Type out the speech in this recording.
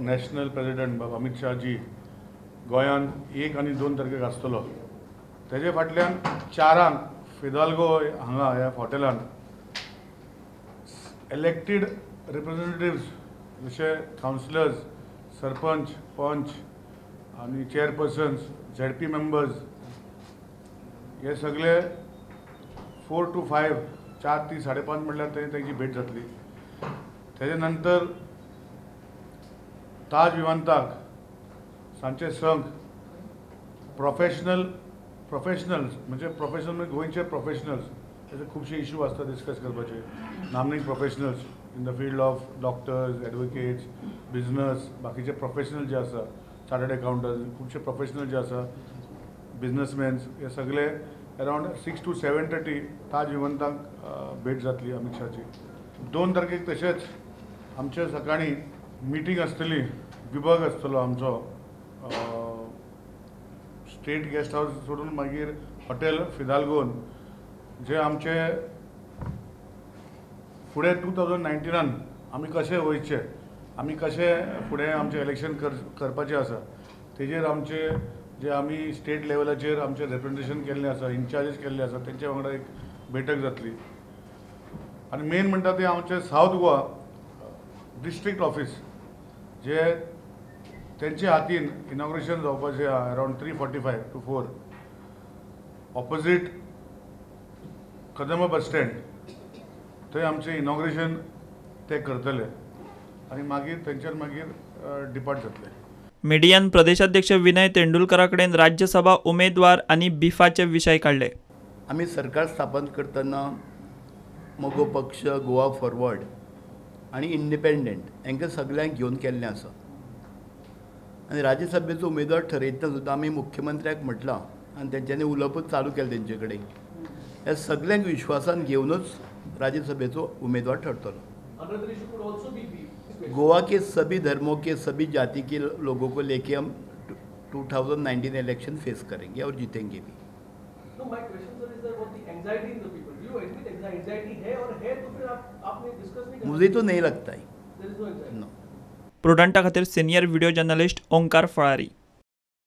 National president बाब अमित शाहजी गोंयान 1 आनी 2 तारखेक आसतलो. तेजे फाटल्यान 4 फिदाल्गो हांगा ह्या हॉटेलान इलेक्टेड रिप्रेझेंटेटिव्स जशे कावन्सिलर्स, सरपंच, पंच आनी चेअरपर्सन्स, ZP मेंबर्स हे सगळे 4 to 5 4 ती 5:30 म्हणल्यार तेंची भेट जातली. तेजे नंतर ताज विमानतळाक सांचे संक प्रोफेशनल्स म्हणजे गोंयचे प्रोफेशनल्स त्याचे खूबशे इश्यू आसता डिस्कस करपाचे. नामनिंग professionals in the field of doctors, advocates, business, बाकीचे प्रोफेशनल जे आसा, चार्टर्ड अकाउंटंट्स, खूबशे प्रोफेशनल जे आसा, बिजनसमॅन्स, हे सगळे अराउंड 6 to 7:30 ताज विमानतळाक भेट जातली अमित शाहची. 2 तारखेक तशेंच आमचे सकाळी मिटींग आसतली, विभाग आसतलो आमचो स्टेट गेस्ट हाऊस सोडून मागीर हॉटेल फिदाल्गोन, जे आमचे फुडें 2019 आमी कशे वयचे, आमी कशे फुडें आमचें इलेक्शन करपाचें आसा तेजेर आमचे जे आमी स्टेट लेवलाचेर आमचें रिप्रेझेंटेशन केल्लें आसा, इन्चार्जीस केल्ले आसा तेंच्या वांगडा एक बैठक जातली. आनी मेन म्हणटा ते आमचे साऊथ गोवा डिस्ट्रिक्ट ऑफिस जे तेंचे हातीन इनॉग्रेशन जावपाचें आहा around 3:45 to 4 opposite Kadamba bus stand. थंय आमचें इनॉग्रेशन ते करतले आनी मागीर थंयच्यान मागीर डिपार्ट जातले. मीडियान प्रदेशाध्यक्ष विनय तेंडुलकराकडेन राज्यसभा उमेदवार आनी बिफाचे विशय काढले. आमी सरकार स्थापन करतना मोगो पक्ष, गोवा फॉरवर्ड आनी इंडिपेंडंट हांकां सगळ्यांक घेवन केल्लें आसा. आनी राज्यसभेचो उमेदवार ठरयतना सुद्दां आमी मुख्यमंत्र्याक म्हटलां आनी तेंच्यांनी उलोवपूच चालू केलें तेंचे कडेन. ह्या सगळ्यांक विश्वासान घेवनूच राज्यसभेचो उमेदवार ठरतलो. गोवा के सभी धर्मों के, सभी जाति के लोगों को लेके हम 2019 इलेक्शन फेस करेंगे और जीतेंगे भी. No, my question sir is that what the anxiety in the people. Do you admit anxiety है और है तो फिर आपने डिस्कस नहीं किया? मुझे तो नहीं लगता है. There is no anxiety. No. प्रुडंटा खातीर senior video journalist Omkar Phalari.